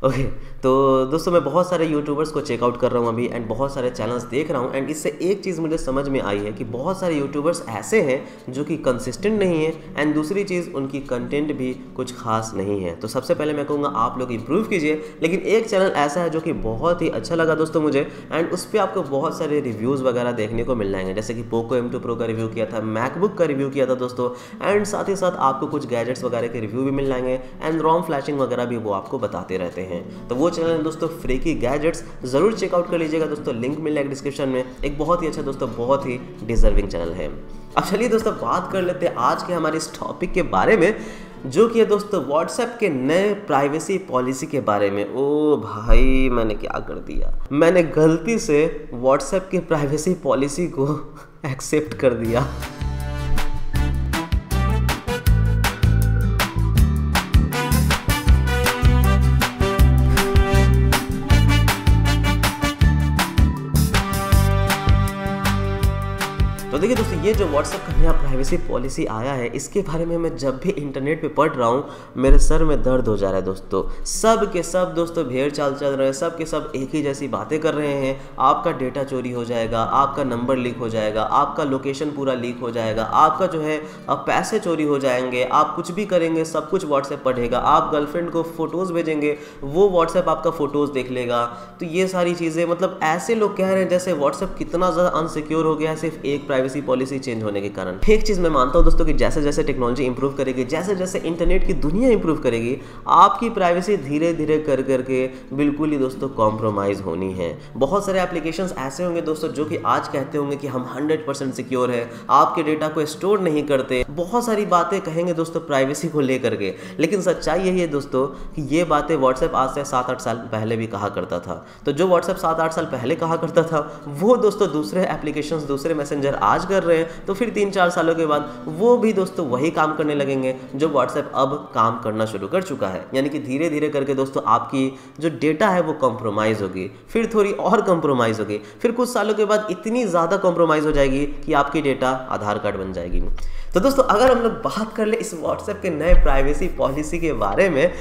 Okay. तो दोस्तों मैं बहुत सारे यूट्यूबर्स को चेकआउट कर रहा हूँ अभी एंड बहुत सारे चैनल्स देख रहा हूँ एंड इससे एक चीज़ मुझे समझ में आई है कि बहुत सारे यूट्यूबर्स ऐसे हैं जो कि कंसिस्टेंट नहीं है एंड दूसरी चीज़ उनकी कंटेंट भी कुछ खास नहीं है। तो सबसे पहले मैं कहूँगा आप लोग इंप्रूव कीजिए। लेकिन एक चैनल ऐसा है जो कि बहुत ही अच्छा लगा दोस्तों मुझे एंड उस पर आपको बहुत सारे रिव्यूज़ वगैरह देखने को मिल जाएंगे, जैसे कि पोको M2 Pro का रिव्यू किया था, मैकबुक का रिव्यू किया था दोस्तों एंड साथ ही साथ आपको कुछ गैजेट्स वगैरह के रिव्यू भी मिल जाएंगे एंड रोम फ्लैशिंग वगैरह भी वो आपको बताते रहते हैं। तो वो चैनल है दोस्तों फ्रीकी गैजेट्स, ज़रूर चेकआउट कर लीजिएगा दोस्तों, लिंक मिल जाएगा डिस्क्रिप्शन में। एक बहुत ही अच्छा दोस्तों, बहुत ही डिजर्विंग चैनल है। अब चलिए दोस्तों बात कर लेते हैं आज के हमारे इस टॉपिक के बारे में, जो कि है दोस्तों व्हाट्सएप के नए प्राइवेसी पॉलिसी के बारे में। ओ भाई मैंने क्या कर दिया, मैंने गलती से व्हाट्सएप की प्राइवेसी पॉलिसी को एक्सेप्ट कर दिया। तो देखिए दोस्तों, ये जो व्हाट्सएप का नया प्राइवेसी पॉलिसी आया है, इसके बारे में मैं जब भी इंटरनेट पे पढ़ रहा हूँ मेरे सर में दर्द हो जा रहा है दोस्तों। सब के सब दोस्तों भेड़ चाल चल रहे हैं, सब के सब एक ही जैसी बातें कर रहे हैं। आपका डेटा चोरी हो जाएगा, आपका नंबर लीक हो जाएगा, आपका लोकेशन पूरा लीक हो जाएगा, आपका जो है पैसे चोरी हो जाएंगे, आप कुछ भी करेंगे सब कुछ व्हाट्सएप पढ़ेगा, आप गर्लफ्रेंड को फोटोज़ भेजेंगे वो व्हाट्सएप आपका फ़ोटोज़ देख लेगा। तो ये सारी चीज़ें, मतलब ऐसे लोग कह रहे हैं जैसे व्हाट्सएप कितना ज़्यादा अनसिक्योर हो गया है सिर्फ एक प्राइवेसी पॉलिसी चेंज होने के कारण। एक चीज मैं मानता हूं दोस्तों कि जैसे जैसे टेक्नोलॉजी इंप्रूव करेगी, जैसे जैसे इंटरनेट की दुनिया इंप्रूव करेगी, आपकी प्राइवेसी धीरे धीरे कर करके बिल्कुल ही दोस्तों कॉम्प्रोमाइज होनी है। बहुत सारे एप्लीकेशंस ऐसे होंगे दोस्तों जो कि आज कहते होंगे कि हम 100% सिक्योर है, आपके डेटा को स्टोर नहीं करते, बहुत सारी बातें कहेंगे दोस्तों प्राइवेसी को लेकर के। लेकिन सच्चाई यही है दोस्तों कि ये बातें व्हाट्सएप आज से 7-8 साल पहले भी कहा करता था। तो जो व्हाट्सएप 7-8 साल पहले कहा करता था वो दोस्तों दूसरे एप्लीकेशंस, दूसरे मैसेंजर आज कर रहे हैं। तो फिर 3-4 सालों के बाद वो भी दोस्तों वही काम करने लगेंगे जो व्हाट्सएप अब काम करना शुरू कर चुका है। यानी कि धीरे धीरे करके दोस्तों आपकी जो डेटा है वो कॉम्प्रोमाइज होगी, फिर थोड़ी और कॉम्प्रोमाइज होगी, फिर कुछ सालों के बाद इतनी ज़्यादा कॉम्प्रोमाइज हो जाएगी कि आपकी डेटा आधार कार्ड बन जाएगी। तो दोस्तों अगर हम लोग बात कर ले इस व्हाट्सएप के नए प्राइवेसी पॉलिसी के बारे में,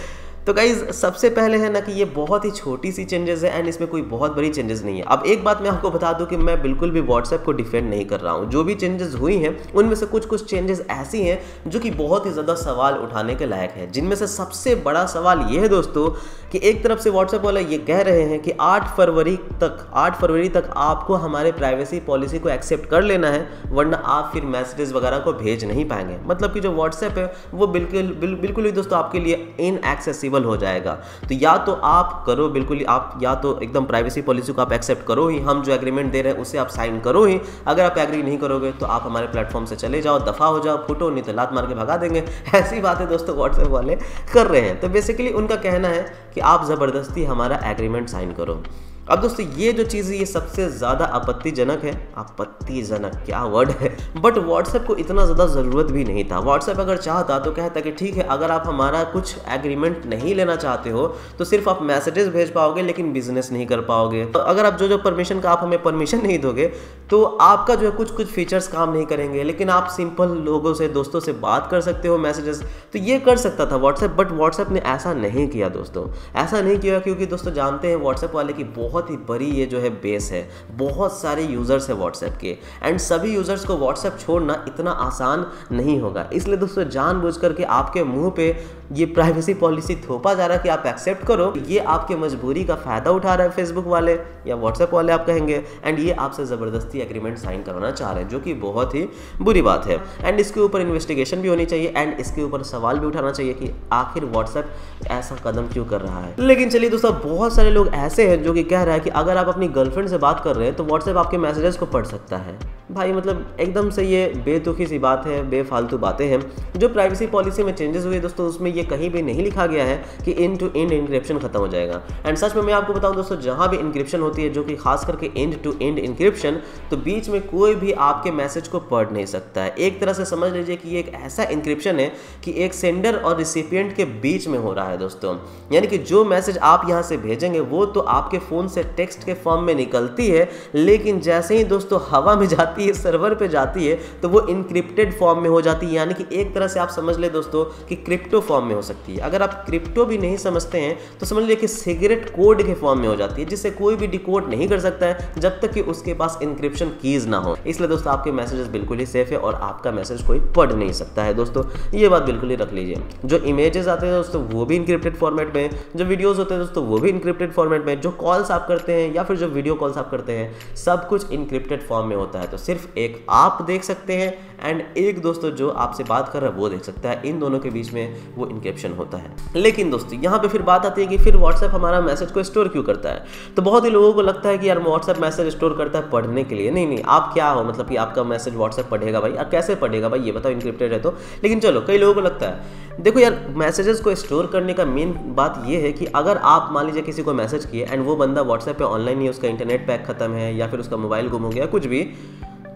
तो गाइज सबसे पहले है ना कि ये बहुत ही छोटी सी चेंजेस है एंड इसमें कोई बहुत बड़ी चेंजेस नहीं है। अब एक बात मैं आपको बता दूं कि मैं बिल्कुल भी व्हाट्सएप को डिफेंड नहीं कर रहा हूं। जो भी चेंजेस हुई हैं उनमें से कुछ चेंजेस ऐसी हैं जो कि बहुत ही ज़्यादा सवाल उठाने के लायक है। जिनमें से सबसे बड़ा सवाल ये है दोस्तों कि एक तरफ से व्हाट्सएप वाले ये कह रहे हैं कि 8 फरवरी तक आपको हमारे प्राइवेसी पॉलिसी को एक्सेप्ट कर लेना है, वरना आप फिर मैसेजेस वगैरह को भेज नहीं पाएंगे। मतलब कि जो व्हाट्सएप है वो बिल्कुल ही दोस्तों आपके लिए इनएक्सेसिबल हो जाएगा। तो या तो आप करो बिल्कुल ही, आप या तो एकदम प्राइवेसी पॉलिसी को आप एक्सेप्ट करो ही, हम जो एग्रीमेंट दे रहे हैं उसे आप साइन करो ही। अगर आप एग्री नहीं करोगे तो आप हमारे प्लेटफॉर्म से चले जाओ, दफा हो जाओ, फुटो, नहीं तो लात मार के भगा देंगे। ऐसी बातें दोस्तों व्हाट्सएप वाले कर रहे हैं। तो बेसिकली उनका कहना है कि आप ज़बरदस्ती हमारा एग्रीमेंट साइन करो। अब दोस्तों ये जो चीज़ है ये सबसे ज़्यादा आपत्तिजनक है। आपत्तिजनक क्या वर्ड है, बट व्हाट्सएप को इतना ज़्यादा ज़रूरत भी नहीं था। व्हाट्सएप अगर चाहता तो कहता कि ठीक है, अगर आप हमारा कुछ एग्रीमेंट नहीं लेना चाहते हो तो सिर्फ आप मैसेजेस भेज पाओगे लेकिन बिजनेस नहीं कर पाओगे। तो अगर आप जो परमिशन का आप हमें परमिशन नहीं दोगे तो आपका जो है कुछ फीचर्स काम नहीं करेंगे, लेकिन आप सिंपल लोगों से, दोस्तों से बात कर सकते हो मैसेजेस। तो ये कर सकता था व्हाट्सएप, बट व्हाट्सएप ने ऐसा नहीं किया दोस्तों। ऐसा नहीं किया क्योंकि दोस्तों जानते हैं व्हाट्सएप वाले की बहुत ही बड़ी ये जो है बेस है, बहुत सारे यूज़र्स है व्हाट्सएप के एंड सभी यूज़र्स को व्हाट्सएप छोड़ना इतना आसान नहीं होगा। इसलिए दोस्तों जानबूझ करके आपके मुंह पे ये प्राइवेसी पॉलिसी थोपा जा रहा है कि आप एक्सेप्ट करो। ये आपके मजबूरी का फ़ायदा उठा रहा है फेसबुक वाले या व्हाट्सएप वाले आप कहेंगे, एंड ये आपसे ज़बरदस्ती एग्रीमेंट साइन करवाना चाह रहे हैं, जो कि बहुत ही बुरी बात है। एंड इसके ऊपर इन्वेस्टिगेशन भी होनी चाहिए एंड इसके ऊपर सवाल भी उठाना चाहिए कि आखिर व्हाट्सएप ऐसा कदम क्यों कर रहा है। लेकिन चलिए दोस्तों, बहुत सारे लोग ऐसे हैं जो कि कह रहा है कि अगर आप अपनी गर्लफ्रेंड से बात कर रहे हैं तो व्हाट्सएप आपके मैसेजेस को पढ़ सकता है। भाई मतलब एकदम से ये बेतुकी सी बात है, बेफालतू बातें हैं। जो प्राइवेसी पॉलिसी में चेंजेस हुए दोस्तों उसमें ये कहीं भी नहीं लिखा गया है कि एंड टू एंड इंक्रिप्शन खत्म हो जाएगा। एंड सच में मैं आपको बताऊं दोस्तों, जहां भी इंक्रिप्शन होती है, जो कि खास करके एंड टू एंड इंक्रिप्शन, तो बीच में कोई भी आपके मैसेज को पढ़ नहीं सकता है। एक तरह से समझ लीजिए कि ये एक ऐसा इंक्रिप्शन है कि एक सेंडर और रिसिपिएंट के बीच में हो रहा है दोस्तों। यानी कि जो मैसेज आप यहाँ से भेजेंगे वो तो आपके फ़ोन से टेक्स्ट के फॉर्म में निकलती है, लेकिन जैसे ही दोस्तों हवा में जाती आपकी सर्वर पे जाती है तो वो इनक्रिप्टेड फॉर्म में हो जाती है, यानी कि एक तरह से आप समझ ले दोस्तों कि क्रिप्टो फॉर्म में हो सकती है। अगर आप क्रिप्टो भी नहीं समझते हैं तो समझ लीजिए कि सिगरेट कोड के फॉर्म में हो जाती है, जिससे कोई भी डिकोड नहीं कर सकता है जब तक कि उसके पास इंक्रिप्शन कीज ना हो। इसलिए दोस्तों आपके मैसेजेस बिल्कुल ही सेफ है और आपका मैसेज कोई पढ़ नहीं सकता है दोस्तों, ये बात बिल्कुल ही रख लीजिए। जो इमेजेस आते हैं दोस्तों वो भी इंक्रिप्टेड फॉर्मेट में, जो वीडियोस होते हैं दोस्तों वो भी इंक्रिप्टेड फॉर्मेट में, जो कॉल्स आप करते हैं या फिर जो वीडियो कॉल्स आप करते हैं सब कुछ इंक्रिप्टेड फॉर्म में होता है। तो सिर्फ एक आप देख सकते हैं एंड एक दोस्तों जो आपसे बात कर रहा है वो देख सकता है, इन दोनों के बीच में वो इंक्रिप्शन होता है। लेकिन दोस्तों यहाँ पे फिर बात आती है कि फिर व्हाट्सएप हमारा मैसेज को स्टोर क्यों करता है। तो बहुत ही लोगों को लगता है कि यार व्हाट्सएप मैसेज स्टोर करता है पढ़ने के लिए। नहीं, आप क्या हो, मतलब कि आपका मैसेज व्हाट्सएप पढ़ेगा भाई, और कैसे पढ़ेगा भाई ये बताओ, इंक्रिप्टेड है तो। लेकिन चलो कई लोगों को लगता है, देखो यार मैसेजेस को स्टोर करने का मेन बात ये है कि अगर आप मान लीजिए किसी को मैसेज किए एंड वो बंदा व्हाट्सएप पे ऑनलाइन नहीं है, उसका इंटरनेट पैक खत्म है या फिर उसका मोबाइल गुम हो गया कुछ भी,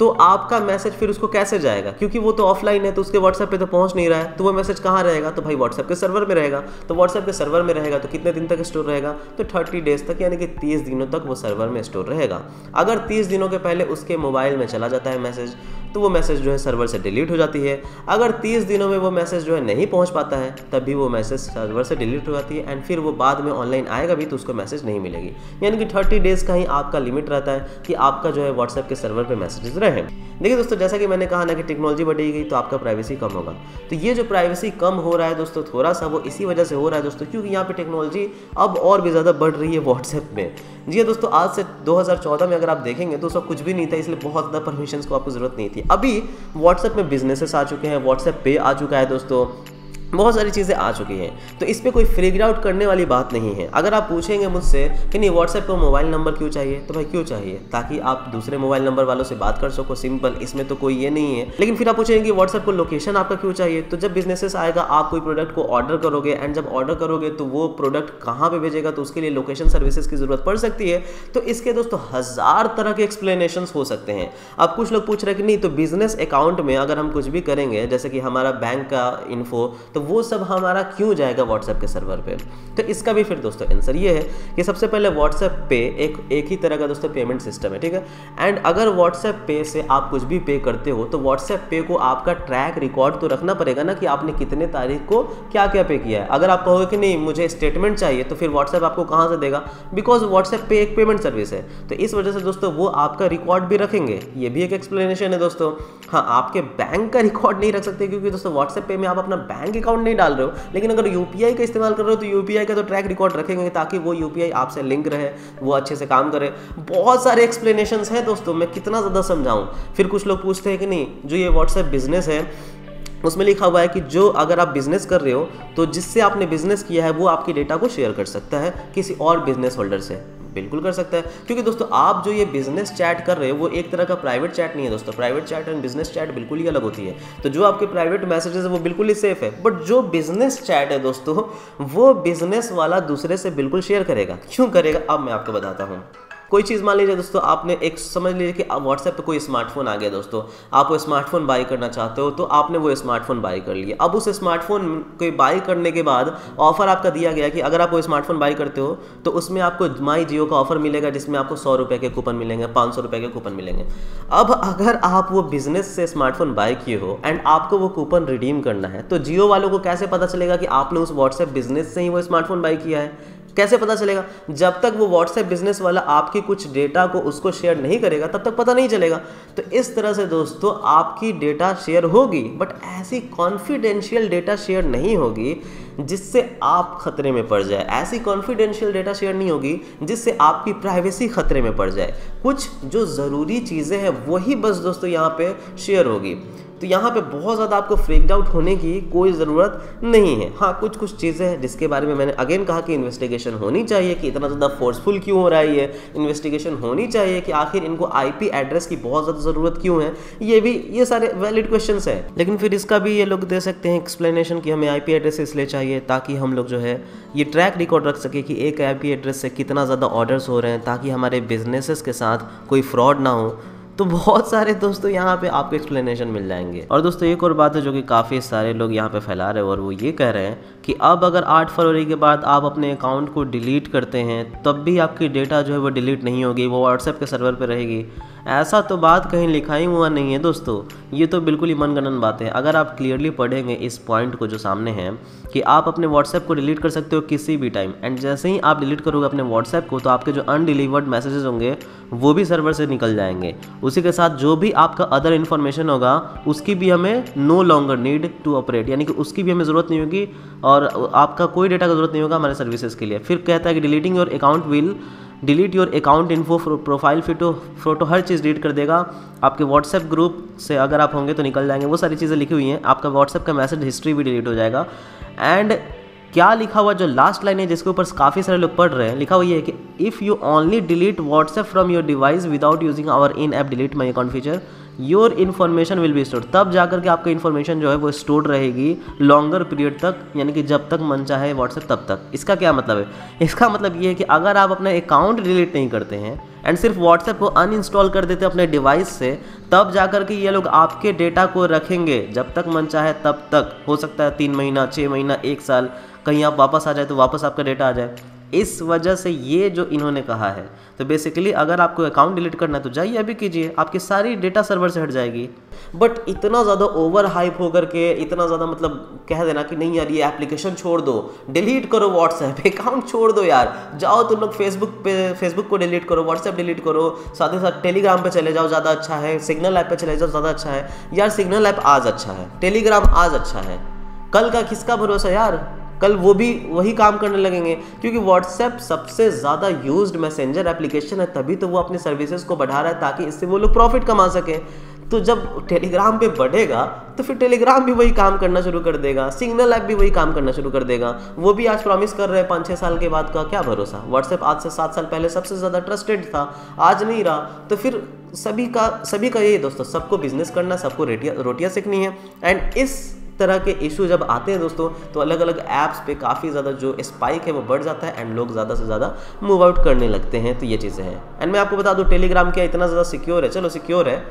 तो आपका मैसेज फिर उसको कैसे जाएगा, क्योंकि वो तो ऑफलाइन है तो उसके व्हाट्सएप पे तो पहुंच नहीं रहा है, तो वो मैसेज कहाँ रहेगा, तो भाई व्हाट्सएप के सर्वर में रहेगा। तो व्हाट्सएप के सर्वर में रहेगा तो कितने दिन तक स्टोर रहेगा, तो 30 डेज तक, यानी कि 30 दिनों तक वो सर्वर में स्टोर रहेगा। अगर 30 दिनों के पहले उसके मोबाइल में चला जाता है मैसेज तो वो मैसेज जो है सर्वर से डिलीट हो जाती है। अगर 30 दिनों में वो मैसेज जो है नहीं पहुंच पाता है तब भी वो मैसेज सर्वर से डिलीट हो जाती है एंड फिर वो बाद में ऑनलाइन आएगा भी तो उसको मैसेज नहीं मिलेगी। यानी कि 30 डेज का ही आपका लिमिट रहता है कि आपका जो है व्हाट्सएप के सर्वर पे मैसेजेस रहे। देखिए दोस्तों जैसा कि मैंने कहा ना कि टेक्नोलॉजी बढ़ेगी तो आपका प्राइवेसी कम होगा। तो ये जो प्राइवेसी कम हो रहा है दोस्तों थोड़ा सा वो इसी वजह से हो रहा है दोस्तों, क्योंकि यहाँ पे टेक्नोलॉजी अब और भी ज़्यादा बढ़ रही है व्हाट्सएप में। जी दोस्तों, आज से 2014 में अगर आप देखेंगे तो उसका कुछ भी नहीं था, इसलिए बहुत ज़्यादा परमिशंस को आपको ज़रूरत नहीं थी। अभी व्हाट्सएप में बिजनेसेस आ चुके हैं, व्हाट्सएप पे आ चुका है दोस्तों, बहुत सारी चीज़ें आ चुकी हैं, तो इस पर कोई फ्रीक आउट करने वाली बात नहीं है। अगर आप पूछेंगे मुझसे कि नहीं व्हाट्सएप को मोबाइल नंबर क्यों चाहिए, तो भाई क्यों चाहिए, ताकि आप दूसरे मोबाइल नंबर वालों से बात कर सको, सिंपल, इसमें तो कोई ये नहीं है। लेकिन फिर आप पूछेंगे कि व्हाट्सएप को लोकेशन आपका क्यों चाहिए, तो जब बिजनेसेस आएगा आप कोई प्रोडक्ट को ऑर्डर करोगे एंड जब ऑर्डर करोगे तो वो प्रोडक्ट कहाँ पर भेजेगा, तो उसके लिए लोकेशन सर्विसेज की जरूरत पड़ सकती है। तो इसके दोस्तों 1000 तरह के एक्सप्लेनेशन हो सकते हैं। अब कुछ लोग पूछ रहे हैं कि नहीं तो बिजनेस अकाउंट में अगर हम कुछ भी करेंगे जैसे कि हमारा बैंक का इन्फो, तो वो सब हमारा क्यों जाएगा व्हाट्सएप के सर्वर पे। तो इसका भी फिर दोस्तों आंसर ये है कि सबसे पहले व्हाट्सएप पे एक ही तरह का दोस्तों पेमेंट सिस्टम है, ठीक है। एंड अगर व्हाट्सएप पे से आप कुछ भी पे करते हो तो व्हाट्सएप पे को आपका ट्रैक रिकॉर्ड तो रखना पड़ेगा ना कि आपने कितने तारीख को क्या क्या पे किया है। अगर आप कहोगे कि नहीं मुझे स्टेटमेंट चाहिए तो फिर व्हाट्सएप आपको कहाँ से देगा, बिकॉज व्हाट्सएप पे एक पेमेंट सर्विस है। तो इस वजह से दोस्तों वो आपका रिकॉर्ड भी रखेंगे, ये भी एक एक्सप्लेनेशन है दोस्तों। हाँ, आपके बैंक का रिकॉर्ड नहीं रख सकते क्योंकि दोस्तों व्हाट्सएप पे में आप अपना बैंक अकाउंट नहीं डाल रहे हो, लेकिन अगर यूपीआई का इस्तेमाल कर रहे हो तो यूपीआई का तो ट्रैक रिकॉर्ड रखेंगे ताकि वो यूपीआई आपसे लिंक रहे, वो अच्छे से काम करे। बहुत सारे एक्सप्लेनेशंस हैं दोस्तों, मैं कितना ज़्यादा समझाऊं। फिर कुछ लोग पूछते हैं कि नहीं जो ये व्हाट्सएप बिजनेस है उसमें लिखा हुआ है कि जो अगर आप बिजनेस कर रहे हो तो जिससे आपने बिजनेस किया है वो आपकी डेटा को शेयर कर सकता है किसी और बिजनेस होल्डर से। बिल्कुल कर सकता है, क्योंकि दोस्तों आप जो ये बिजनेस चैट कर रहे हो वो एक तरह का प्राइवेट चैट नहीं है दोस्तों। Private chat and business chat बिल्कुल ही अलग होती है। तो जो आपके प्राइवेट मैसेजेस है वो बिल्कुल ही सेफ है, बट जो बिजनेस चैट है दोस्तों वो बिजनेस वाला दूसरे से बिल्कुल शेयर करेगा। क्यों करेगा अब मैं आपको बताता हूँ। कोई चीज़ मान लीजिए दोस्तों, आपने एक समझ लीजिए कि व्हाट्सएप पे कोई स्मार्टफोन आ गया दोस्तों, आप वो स्मार्टफोन बाई करना चाहते हो तो आपने वो स्मार्टफोन बाई कर लिया। अब उस स्मार्टफोन को बाई करने के बाद ऑफर आपका दिया गया कि अगर आप वो स्मार्टफोन बाई करते हो तो उसमें आपको माई जियो का ऑफर मिलेगा जिसमें आपको 100 रुपये के कूपन मिलेंगे, 500 रुपये के कूपन मिलेंगे। अब अगर आप वो बिजनेस से स्मार्टफोन बाई किए हो एंड आपको वो कूपन रिडीम करना है तो जियो वालों को कैसे पता चलेगा कि आपने उस व्हाट्सएप बिजनेस से ही वो स्मार्टफोन बाई किया है? कैसे पता चलेगा? जब तक वो व्हाट्सएप बिजनेस वाला आपकी कुछ डेटा को उसको शेयर नहीं करेगा तब तक पता नहीं चलेगा। तो इस तरह से दोस्तों आपकी डेटा शेयर होगी, बट ऐसी कॉन्फिडेंशियल डेटा शेयर नहीं होगी जिससे आप खतरे में पड़ जाए। ऐसी कॉन्फिडेंशियल डेटा शेयर नहीं होगी जिससे आपकी प्राइवेसी खतरे में पड़ जाए। कुछ जो ज़रूरी चीज़ें हैं वही बस दोस्तों यहाँ पे शेयर होगी। तो यहाँ पे बहुत ज़्यादा आपको फ्रीक्ड आउट होने की कोई ज़रूरत नहीं है। हाँ, कुछ चीज़ें हैं जिसके बारे में मैंने अगेन कहा कि इन्वेस्टिगेशन होनी चाहिए कि इतना ज़्यादा फोर्सफुल क्यों हो रहा है ये, इन्वेस्टिगेशन होनी चाहिए कि आखिर इनको आईपी एड्रेस की बहुत ज़्यादा ज़रूरत क्यों है। ये सारे वैलिड क्वेश्चंस हैं। लेकिन फिर इसका भी ये लोग दे सकते हैं एक्सप्लेनेशन कि हमें आईपी एड्रेस इसलिए चाहिए ताकि हम लोग जो है ये ट्रैक रिकॉर्ड रख सके कि एक आईपी एड्रेस से कितना ज़्यादा ऑर्डर्स हो रहे हैं, ताकि हमारे बिजनेसेस के साथ कोई फ्रॉड ना हो। तो बहुत सारे दोस्तों यहाँ पे आपको एक्सप्लेनेशन मिल जाएंगे। और दोस्तों एक और बात है जो कि काफ़ी सारे लोग यहाँ पे फैला रहे हैं, और वो ये कह रहे हैं कि अब अगर 8 फरवरी के बाद आप अपने अकाउंट को डिलीट करते हैं तब भी आपकी डेटा जो है वो डिलीट नहीं होगी, वो व्हाट्सएप के सर्वर पे रहेगी। ऐसा तो बात कहीं लिखा ही हुआ नहीं है दोस्तों, ये तो बिल्कुल ही मनगढ़ंत बात है। अगर आप क्लियरली पढ़ेंगे इस पॉइंट को जो सामने है कि आप अपने व्हाट्सएप को डिलीट कर सकते हो किसी भी टाइम, एंड जैसे ही आप डिलीट करोगे अपने व्हाट्सएप को तो आपके जो अनडिलीवर्ड मैसेजेस होंगे वो भी सर्वर से निकल जाएंगे। उसी के साथ जो भी आपका अदर इन्फॉर्मेशन होगा उसकी भी हमें no longer need to operate, यानी कि उसकी भी हमें ज़रूरत नहीं होगी और आपका कोई डेटा का ज़रूरत नहीं होगा हमारे सर्विसेज के लिए। फिर कहता है कि deleting your account will delete your account info, profile photo her cheese delete कर देगा। आपके व्हाट्सएप ग्रुप से अगर आप होंगे तो निकल जाएंगे, वो सारी चीज़ें लिखी हुई हैं। आपका व्हाट्सएप का मैसेज हिस्ट्री भी डिलीट हो जाएगा। एंड क्या लिखा हुआ जो लास्ट लाइन है जिसके ऊपर काफ़ी सारे लोग पढ़ रहे हैं, लिखा हुआ ये है कि if you only delete WhatsApp from your device without using our in app delete my account feature your information will be stored. तब जाकर के आपका इन्फॉर्मेशन जो है वो स्टोर्ड रहेगी लॉन्गर पीरियड तक, यानी कि जब तक मन चाहे व्हाट्सएप तब तक। इसका क्या मतलब है? इसका मतलब ये है कि अगर आप अपना अकाउंट डिलीट नहीं करते हैं एंड सिर्फ व्हाट्सएप को अनइंस्टॉल कर देते हैं अपने डिवाइस से, तब जाकर के ये लोग आपके डेटा को रखेंगे जब तक मन चाहे तब तक। हो सकता है 3 महीना, 6 महीना, 1 साल, कहीं आप वापस आ जाए तो वापस आपका डेटा आ जाए। इस वजह से ये जो इन्होंने कहा है, तो बेसिकली अगर आपको अकाउंट डिलीट करना है तो जाइए अभी कीजिए, आपकी सारी डेटा सर्वर से हट जाएगी। बट इतना ज़्यादा ओवर हाइप होकर के इतना ज़्यादा मतलब कह देना कि नहीं यार ये एप्लीकेशन छोड़ दो, डिलीट करो व्हाट्सएप, अकाउंट छोड़ दो यार, जाओ तुम लोग फेसबुक को डिलीट करो, व्हाट्सएप डिलीट करो, साथ ही साथ टेलीग्राम पे चले जाओ, ज़्यादा अच्छा है, सिग्नल ऐप पे चले जाओ, ज़्यादा अच्छा है। यार सिग्नल ऐप आज अच्छा है, टेलीग्राम आज अच्छा है, कल का किसका भरोसा यार, कल वो भी वही काम करने लगेंगे। क्योंकि व्हाट्सएप सबसे ज़्यादा यूज्ड मैसेंजर एप्लीकेशन है, तभी तो वो अपनी सर्विसेज को बढ़ा रहा है ताकि इससे वो लोग प्रॉफिट कमा सकें। तो जब टेलीग्राम पे बढ़ेगा तो फिर टेलीग्राम भी वही काम करना शुरू कर देगा, सिग्नल ऐप भी वही काम करना शुरू कर देगा। वो भी आज प्रॉमिस कर रहे हैं 5-6 साल के बाद का क्या भरोसा। व्हाट्सएप आज से 7 साल पहले सबसे ज़्यादा ट्रस्टेड था, आज नहीं रहा। तो फिर सभी का यही दोस्तों, सबको बिजनेस करना, सबको रोटियाँ सेकनी है। एंड इस तरह के इशू जब आते हैं दोस्तों तो अलग अलग ऐप्स पे काफ़ी ज़्यादा जो स्पाइक है वो बढ़ जाता है एंड लोग ज़्यादा से ज़्यादा मूव आउट करने लगते हैं। तो ये चीज़ें हैं। एंड मैं आपको बता दूं टेलीग्राम क्या इतना ज़्यादा सिक्योर है, चलो सिक्योर है,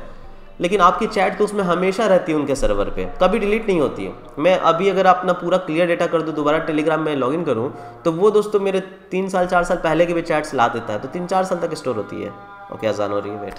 लेकिन आपकी चैट तो उसमें हमेशा रहती है उनके सर्वर पे, कभी डिलीट नहीं होती है। मैं अभी अगर अपना पूरा क्लियर डेटा कर दूं, दोबारा टेलीग्राम में लॉगिन करूं, तो वो दोस्तों मेरे 3 साल 4 साल पहले के भी चैट्स ला देता है, तो 3-4 साल तक स्टोर होती है। ओके, अजान हो रही है, वेट।